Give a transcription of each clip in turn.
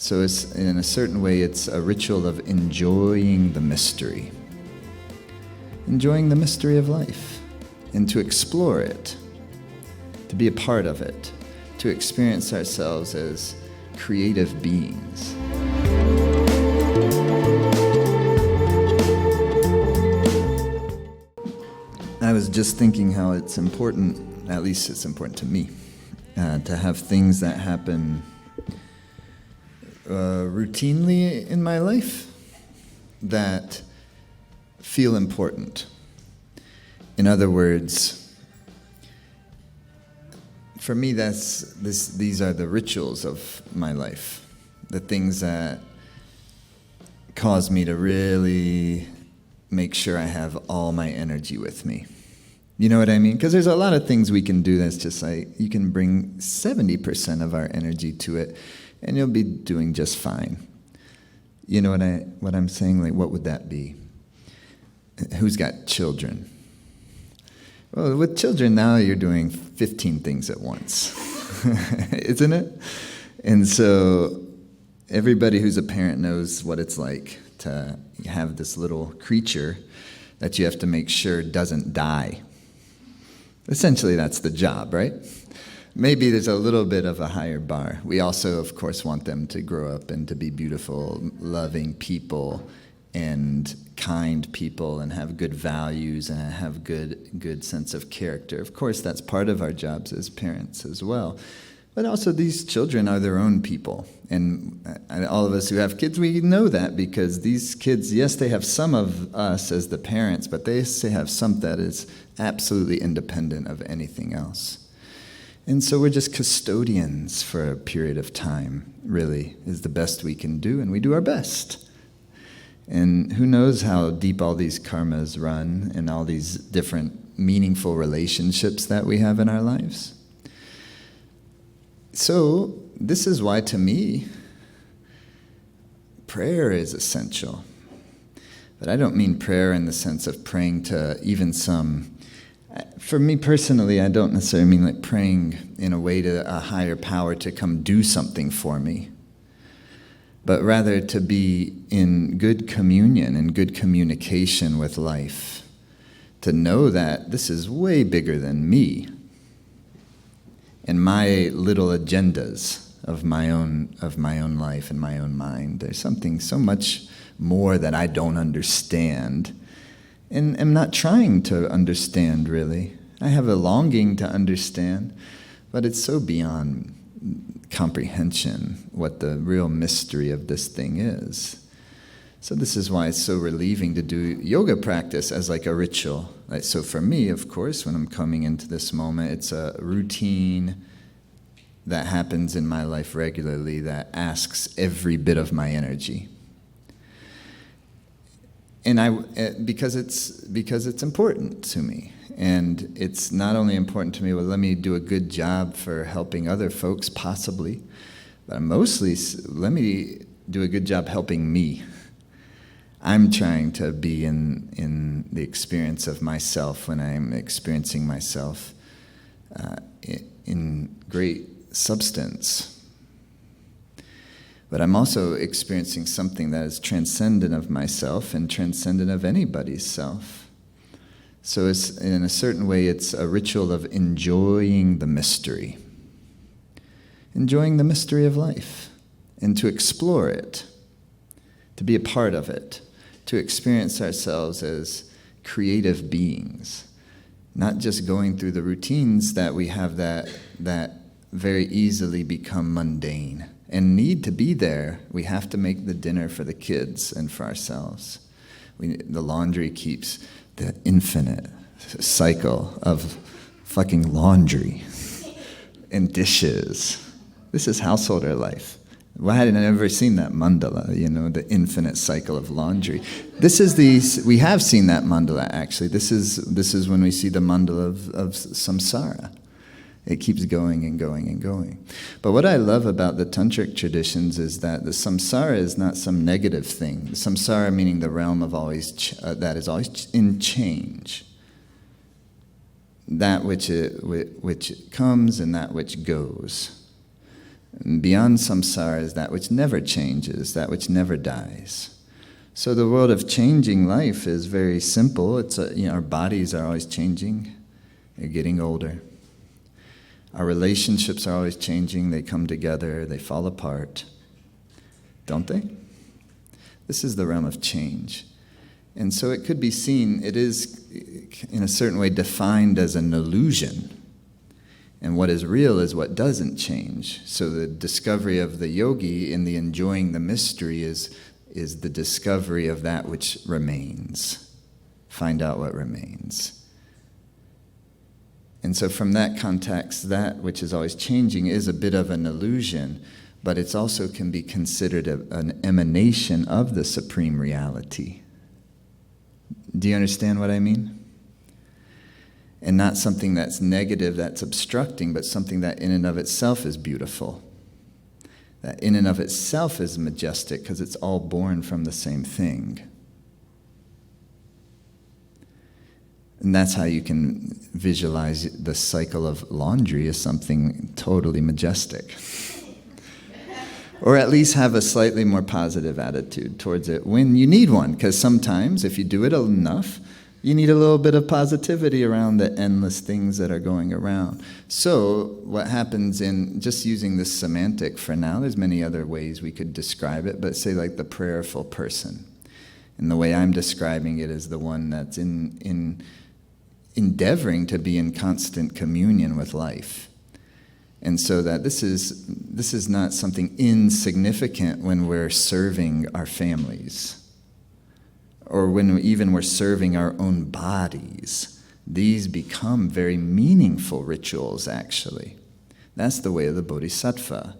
So it's, in a certain way, it's a ritual of enjoying the mystery. Enjoying the mystery of life, and to explore it, to be a part of it, to experience ourselves as creative beings. I was just thinking how it's important, at least it's important to me, to have things that happen routinely in my life that feel important. In other words, for me, these are the rituals of my life, the things that cause me to really make sure I have all my energy with me. You know what I mean? Because there's a lot of things we can do that's just like, you can bring 70% of our energy to it, and you'll be doing just fine. You know what I'm saying? Like, what would that be? Who's got children? Well, with children now, you're doing 15 things at once, isn't it? And so everybody who's a parent knows what it's like to have this little creature that you have to make sure doesn't die. Essentially, that's the job, right? Maybe there's a little bit of a higher bar. We also, of course, want them to grow up and to be beautiful, loving people and kind people and have good values and have good sense of character. Of course, that's part of our jobs as parents as well. But also, these children are their own people. And all of us who have kids, we know that, because these kids, yes, they have some of us as the parents, but they have some that is absolutely independent of anything else. And so we're just custodians for a period of time, really, is the best we can do, and we do our best. And who knows how deep all these karmas run and all these different meaningful relationships that we have in our lives. So this is why, to me, prayer is essential. But I don't mean prayer in the sense of praying to even some... For me personally, I don't necessarily mean like praying in a way to a higher power to come do something for me, but rather to be in good communion and good communication with life, to know that this is way bigger than me and my little agendas of my own life and my own mind. There's something so much more that I don't understand. And I'm not trying to understand, really. I have a longing to understand, but it's so beyond comprehension what the real mystery of this thing is. So this is why it's so relieving to do yoga practice as like a ritual. Like, so for me, of course, when I'm coming into this moment, it's a routine that happens in my life regularly that asks every bit of my energy. And because it's important to me, and it's not only important to me, well, let me do a good job for helping other folks, possibly, but mostly let me do a good job helping me. I'm trying to be in the experience of myself when I'm experiencing myself in great substance. But I'm also experiencing something that is transcendent of myself and transcendent of anybody's self. So it's, in a certain way, it's a ritual of enjoying the mystery. Enjoying the mystery of life, and to explore it, to be a part of it, to experience ourselves as creative beings, not just going through the routines that we have that very easily become mundane and need to be there. We have to make the dinner for the kids and for ourselves. The laundry keeps the infinite cycle of fucking laundry and dishes. This is householder life. Why hadn't I ever seen that mandala, the infinite cycle of laundry? We have seen that mandala, actually. This is when we see the mandala of samsara. It keeps going and going and going. But what I love about the tantric traditions is that the samsara is not some negative thing. Samsara meaning the realm of that is always in change. That which comes and that which goes. And beyond samsara is that which never changes, that which never dies. So the world of changing life is very simple. It's our bodies are always changing. They're getting older. Our relationships are always changing. They come together, they fall apart. Don't they? This is the realm of change. And so it could be seen, it is in a certain way defined as an illusion. And what is real is what doesn't change. So the discovery of the yogi in the enjoying the mystery is the discovery of that which remains. Find out what remains. And so from that context, that which is always changing is a bit of an illusion, but it also can be considered an emanation of the supreme reality. Do you understand what I mean? And not something that's negative, that's obstructing, but something that in and of itself is beautiful. That in and of itself is majestic because it's all born from the same thing. And that's how you can visualize the cycle of laundry as something totally majestic. Or at least have a slightly more positive attitude towards it when you need one. Because sometimes, if you do it enough, you need a little bit of positivity around the endless things that are going around. So what happens in, just using this semantic for now, there's many other ways we could describe it, but say like the prayerful person. And the way I'm describing it is the one that's in endeavoring to be in constant communion with life. And so that this is not something insignificant when we're serving our families, or when even we're serving our own bodies. These become very meaningful rituals, actually. That's the way of the Bodhisattva,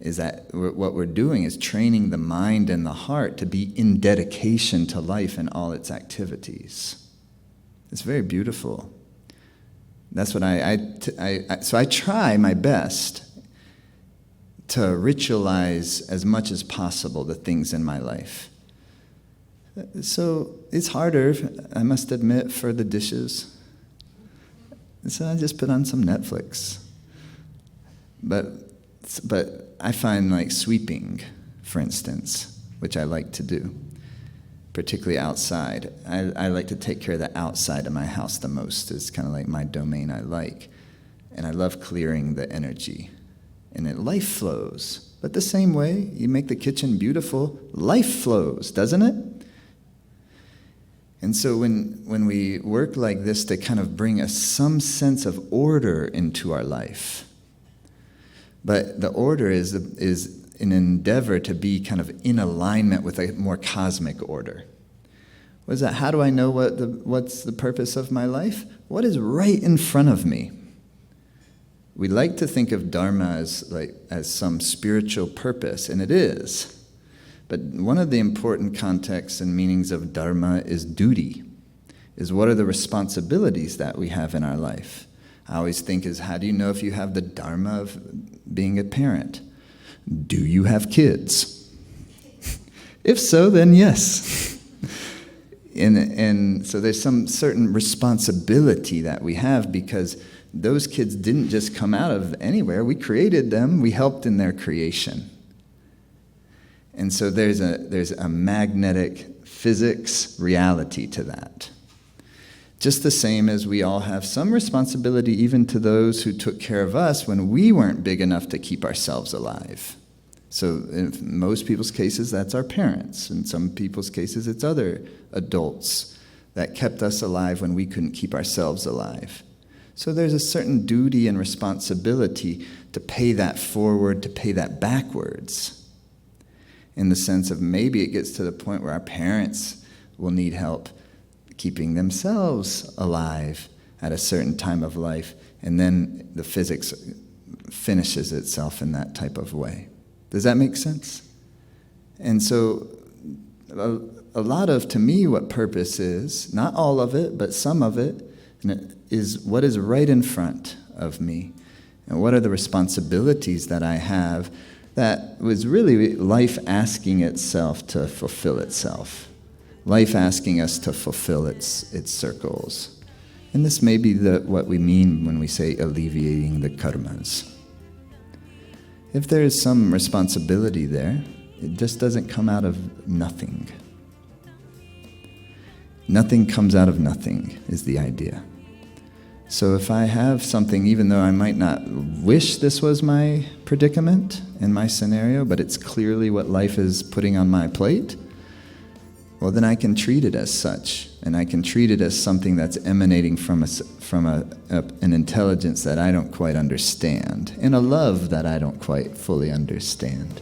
is that what we're doing is training the mind and the heart to be in dedication to life and all its activities. It's very beautiful. That's what so I try my best to ritualize as much as possible the things in my life. So it's harder, I must admit, for the dishes. So I just put on some Netflix. But I find like sweeping, for instance, which I like to do, particularly outside. I like to take care of the outside of my house the most. It's kind of like my domain I like. And I love clearing the energy. And life flows. But the same way, you make the kitchen beautiful, life flows, doesn't it? And so when we work like this to kind of bring some sense of order into our life, but the order is an endeavor to be kind of in alignment with a more cosmic order. What is that? How do I know what's the purpose of my life? What is right in front of me? We like to think of Dharma as some spiritual purpose, and it is. But one of the important contexts and meanings of Dharma is duty, is what are the responsibilities that we have in our life. I always think is, how do you know if you have the Dharma of being a parent? Do you have kids? If so, then yes. And so there's some certain responsibility that we have because those kids didn't just come out of anywhere. We created them. We helped in their creation. And so there's a magnetic physics reality to that. Just the same as we all have some responsibility even to those who took care of us when we weren't big enough to keep ourselves alive. So in most people's cases, that's our parents. In some people's cases, it's other adults that kept us alive when we couldn't keep ourselves alive. So there's a certain duty and responsibility to pay that forward, to pay that backwards. In the sense of maybe it gets to the point where our parents will need help keeping themselves alive at a certain time of life, and then the physics finishes itself in that type of way. Does that make sense? And so a lot of, to me, what purpose is, not all of it, but some of it, is what is right in front of me, and what are the responsibilities that I have that was really life asking itself to fulfill itself. Life asking us to fulfill its circles. And this may be what we mean when we say alleviating the karmas. if there is some responsibility there, it just doesn't come out of nothing. Nothing comes out of nothing is the idea. So if I have something, even though I might not wish this was my predicament and my scenario, but it's clearly what life is putting on my plate, well, then I can treat it as such, and I can treat it as something that's emanating from an intelligence that I don't quite understand, and a love that I don't quite fully understand.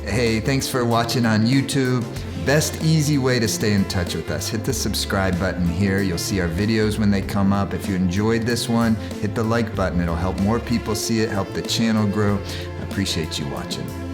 Hey, thanks for watching on YouTube. Best easy way to stay in touch with us. Hit the subscribe button here. You'll see our videos when they come up. If you enjoyed this one, hit the like button. It'll help more people see it, help the channel grow. I appreciate you watching.